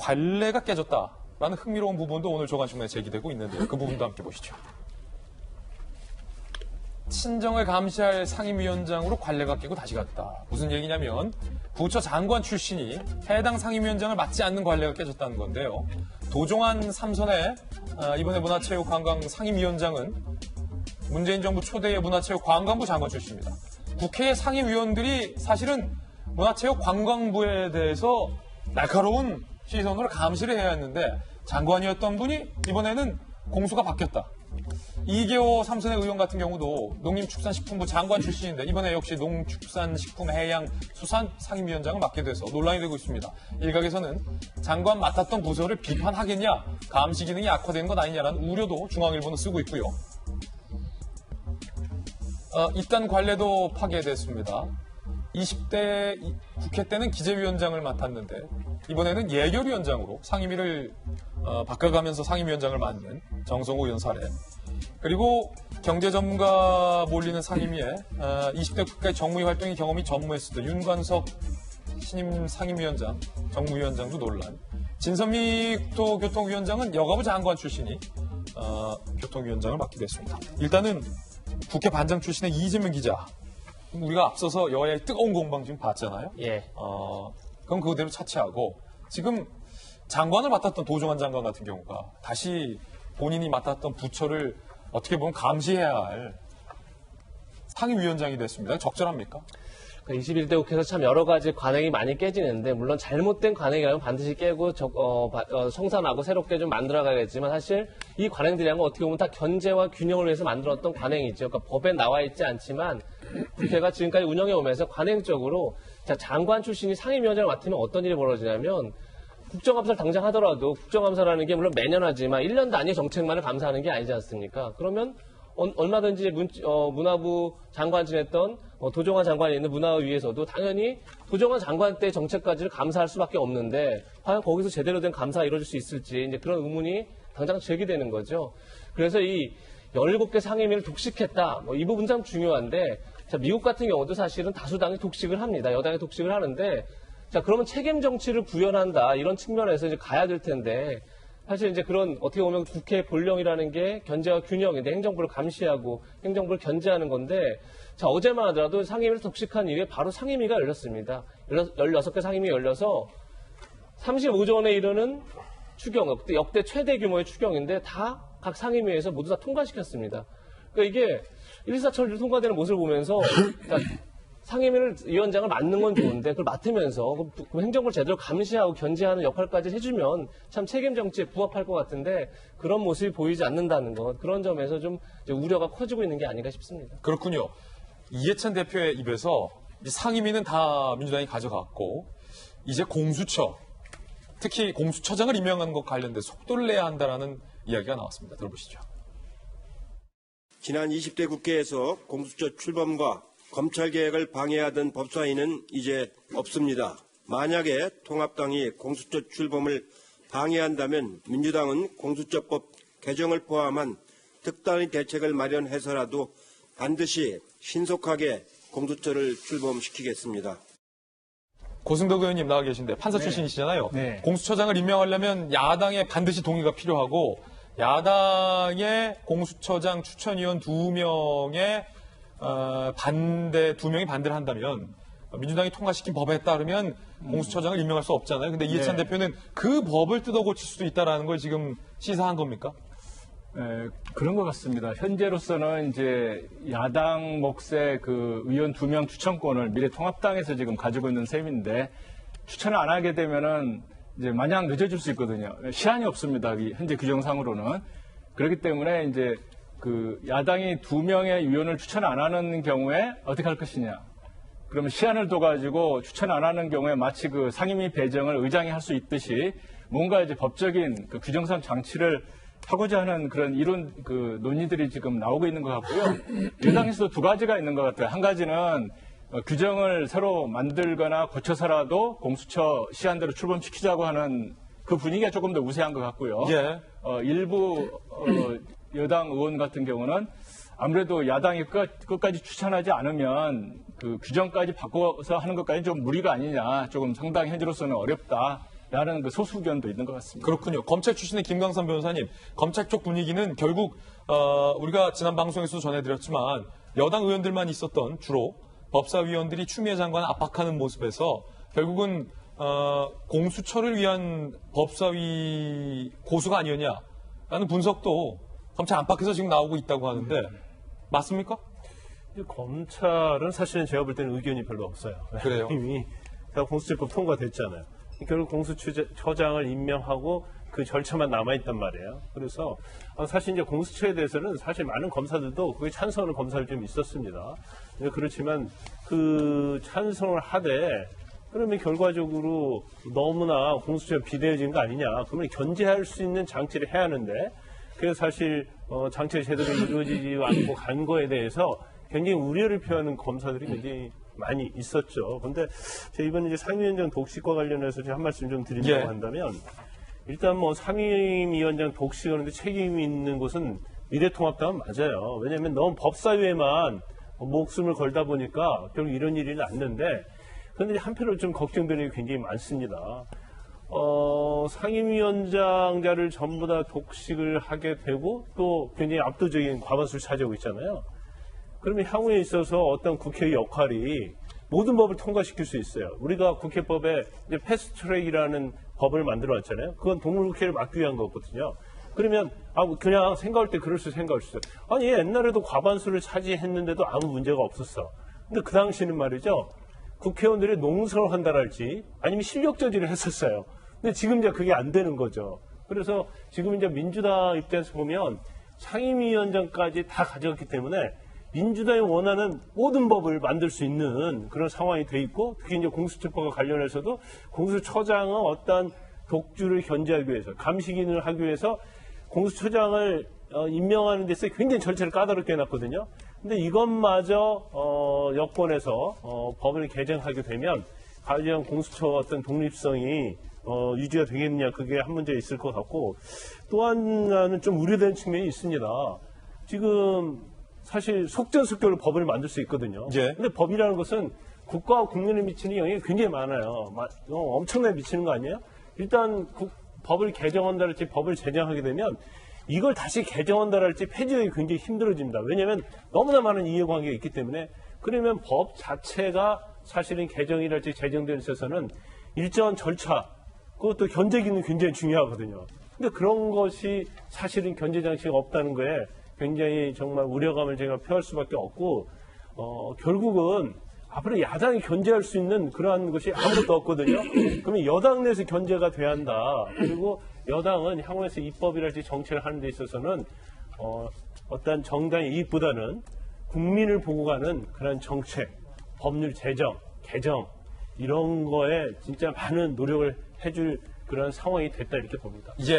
관례가 깨졌다라는 흥미로운 부분도 오늘 조간신문에 제기되고 있는데요. 그 부분도 함께 보시죠. 친정을 감시할 상임위원장으로 관례가 깨고 다시 갔다. 무슨 얘기냐면 부처 장관 출신이 해당 상임위원장을 맡지 않는 관례가 깨졌다는 건데요. 도종환 3선의 이번에 문화체육관광 상임위원장은 문재인 정부 초대의 문화체육관광부 장관 출신입니다. 국회의 상임위원들이 사실은 문화체육관광부에 대해서 날카로운 시선으로 감시를 해야 했는데 장관이었던 분이 이번에는 공수가 바뀌었다. 이계호 3선의 의원 같은 경우도 농림축산식품부 장관 출신인데 이번에 역시 농축산식품해양수산 상임위원장을 맡게 돼서 논란이 되고 있습니다. 일각에서는 장관 맡았던 부서를 비판하겠냐, 감시 기능이 악화되는 것 아니냐라는 우려도 중앙일보는 쓰고 있고요. 이딴 관례도 파괴됐습니다. 20대 국회 때는 기재위원장을 맡았는데 이번에는 예결위원장으로 상임위를 바꿔가면서 상임위원장을 맡는 정성호 의원 사례. 그리고 경제전문가 몰리는 상임위에 20대 국회 정무위 활동의 경험이 전무했을 때 윤관석 신임 상임위원장, 정무위원장도 논란. 진선미 국토교통위원장은 여가부 장관 출신이 교통위원장을 맡기도 했습니다. 일단은 국회 반장 출신의 이재명 기자. 우리가 앞서서 여야의 뜨거운 공방 지금 봤잖아요. 예. 그럼 그대로 차치하고 지금 장관을 맡았던 도종환 장관 같은 경우가 다시 본인이 맡았던 부처를 어떻게 보면 감시해야 할 상임위원장이 됐습니다. 적절합니까? 21대 국회에서 참 여러 가지 관행이 많이 깨지는데 물론 잘못된 관행이라면 반드시 깨고 성산하고 새롭게 좀 만들어가겠지만 사실 이 관행들이란 건 어떻게 보면 다 견제와 균형을 위해서 만들었던 관행이죠. 그러니까 법에 나와 있지 않지만 국회가 지금까지 운영해 오면서 관행적으로 장관 출신이 상임위원장을 맡으면 어떤 일이 벌어지냐면 국정감사를 당장 하더라도 국정감사라는 게 물론 매년 하지만 1년 단위 정책만을 감사하는 게 아니지 않습니까? 그러면 얼마든지 문화부 장관 지냈던 도종환 장관이 있는 문화위에서도 당연히 도종환 장관 때 정책까지를 감사할 수밖에 없는데 과연 거기서 제대로 된 감사가 이루어질 수 있을지 이제 그런 의문이 당장 제기되는 거죠. 그래서 이 17개 상임위를 독식했다. 이 부분 참 중요한데 미국 같은 경우도 사실은 다수당이 독식을 합니다. 여당이 독식을 하는데 그러면 책임 정치를 구현한다. 이런 측면에서 이제 가야 될 텐데 사실 이제 그런 어떻게 보면 국회 본령이라는 게 견제와 균형인데 행정부를 감시하고 행정부를 견제하는 건데 어제만 하더라도 상임위를 독식한 이후에 바로 상임위가 열렸습니다. 16개 상임위 열려서 35조 원에 이르는 추경, 역대 최대 규모의 추경인데 다 각 상임위에서 모두 다 통과시켰습니다. 그러니까 이게 일사천리로 통과되는 모습을 보면서 상임위를 위원장을 맡는 건 좋은데 그걸 맡으면서 행정부를 제대로 감시하고 견제하는 역할까지 해주면 참 책임 정치에 부합할 것 같은데 그런 모습이 보이지 않는다는 것 그런 점에서 좀 우려가 커지고 있는 게 아닌가 싶습니다. 그렇군요. 이해찬 대표의 입에서 상임위는 다 민주당이 가져갔고 이제 공수처 특히 공수처장을 임명하는 것 관련돼 속도를 내야 한다라는 이야기가 나왔습니다. 들어보시죠. 지난 20대 국회에서 공수처 출범과 검찰개혁을 방해하던 법사위는 이제 없습니다. 만약에 통합당이 공수처 출범을 방해한다면 민주당은 공수처법 개정을 포함한 특단의 대책을 마련해서라도 반드시 신속하게 공수처를 출범시키겠습니다. 고승덕 의원님 나와 계신데 판사 출신이시잖아요. 네. 공수처장을 임명하려면 야당의 반드시 동의가 필요하고 야당의 공수처장 추천위원 2명의 반대 2명이 반대를 한다면 민주당이 통과시킨 법에 따르면 공수처장을 임명할 수 없잖아요. 근데 이해찬 대표는 그 법을 뜯어고칠 수도 있다라는 걸 지금 시사한 겁니까? 그런 것 같습니다. 현재로서는 이제 야당 몫의 그 의원 2명 추천권을 미래통합당에서 지금 가지고 있는 셈인데 추천을 안 하게 되면은 이제 마냥 늦어질 수 있거든요. 시한이 없습니다. 현재 규정상으로는. 그렇기 때문에 이제 그 야당이 2명의 위원을 추천 안 하는 경우에 어떻게 할 것이냐. 그러면 시한을 둬가지고 추천 안 하는 경우에 마치 그 상임위 배정을 의장이 할 수 있듯이 뭔가 이제 법적인 그 규정상 장치를 하고자 하는 그런 이론 그 논의들이 지금 나오고 있는 것 같고요. 여당에서도 두 가지가 있는 것 같아요. 한 가지는 규정을 새로 만들거나 고쳐서라도 공수처 시한대로 출범시키자고 하는 그 분위기가 조금 더 우세한 것 같고요. 예. 일부 여당 의원 같은 경우는 아무래도 야당이 끝까지 추천하지 않으면 그 규정까지 바꿔서 하는 것까지 좀 무리가 아니냐. 조금 상당히 현재로서는 어렵다. 라는 그 소수 의견도 있는 것 같습니다. 그렇군요. 검찰 출신의 김광삼 변호사님, 검찰 쪽 분위기는 결국 우리가 지난 방송에서도 전해드렸지만 여당 의원들만 있었던 주로 법사위원들이 추미애 장관을 압박하는 모습에서 결국은 공수처를 위한 법사위 고수가 아니었냐라는 분석도 검찰 안팎에서 지금 나오고 있다고 하는데 맞습니까? 검찰은 사실은 제가 볼 때는 의견이 별로 없어요. 그래요? 이미 다 공수처법 통과됐잖아요. 결국 공수처장을 임명하고 그 절차만 남아있단 말이에요. 그래서 사실 이제 공수처에 대해서는 사실 많은 검사들도 그게 찬성하는 검사들 좀 있었습니다. 그렇지만 그 찬성을 하되 그러면 결과적으로 너무나 공수처가 비대해진 거 아니냐. 그러면 견제할 수 있는 장치를 해야 하는데 그래서 사실 장치가 제대로 이루어지지 않고 간 거에 대해서 굉장히 우려를 표하는 검사들이 굉장히 많이 있었죠. 그런데 제가 이번에 이제 상임위원장 독식과 관련해서 한 말씀 좀 드리려고 예. 한다면 일단 뭐 상임위원장 독식하는데 책임이 있는 곳은 미래통합당은 맞아요. 왜냐하면 너무 법사위에만 목숨을 걸다 보니까 결국 이런 일이 났는데 그런데 한편으로 좀 걱정되는 게 굉장히 많습니다. 상임위원장자를 전부 다 독식을 하게 되고 또 굉장히 압도적인 과반수를 차지하고 있잖아요. 그러면 향후에 있어서 어떤 국회의 역할이 모든 법을 통과시킬 수 있어요. 우리가 국회법에 이제 패스트트랙이라는 법을 만들어 왔잖아요. 그건 동물국회를 막기 위한 거거든요. 그러면 그냥 생각할 때 그럴 수 생각할 수 있어요. 아니 옛날에도 과반수를 차지했는데도 아무 문제가 없었어. 근데 그 당시에는 말이죠. 국회의원들이 농성을 한다랄지 아니면 실력 저지를 했었어요. 근데 지금 이제 그게 안 되는 거죠. 그래서 지금 이제 민주당 입장에서 보면 상임위원장까지 다 가져갔기 때문에 민주당이 원하는 모든 법을 만들 수 있는 그런 상황이 돼 있고 특히 이제 공수처법과 관련해서도 공수처장은 어떤 독주를 견제하기 위해서 감시 기능을 하기 위해서 공수처장을 임명하는 데서 굉장히 절차를 까다롭게 해놨거든요. 근데 이것마저 여권에서 법을 개정하게 되면 과연 공수처 어떤 독립성이 유지가 되겠느냐 그게 한 문제 있을 것 같고 또 하나는 좀 우려되는 측면이 있습니다. 지금 사실 속전속결로 법을 만들 수 있거든요. 예. 근데 법이라는 것은 국가와 국민에 미치는 영향이 굉장히 많아요. 엄청나게 미치는 거 아니에요? 일단 법을 개정한다랄지 법을 제정하게 되면 이걸 다시 개정한다랄지 폐지하기 굉장히 힘들어집니다. 왜냐하면 너무나 많은 이해관계가 있기 때문에 그러면 법 자체가 사실은 개정이랄지 제정되는 데 있어서는 일정한 절차 그것도 견제 기능이 굉장히 중요하거든요. 근데 그런 것이 사실은 견제 장치가 없다는 거에 굉장히 정말 우려감을 제가 표할 수밖에 없고 결국은 앞으로 야당이 견제할 수 있는 그러한 것이 아무것도 없거든요. 그러면 여당 내에서 견제가 돼야 한다. 그리고 여당은 향후에서 입법이랄지 정책을 하는 데 있어서는 어떤 정당의 이익보다는 국민을 보고 가는 그런 정책, 법률 제정, 개정 이런 거에 진짜 많은 노력을 해줄 그런 상황이 됐다 이렇게 봅니다. 예.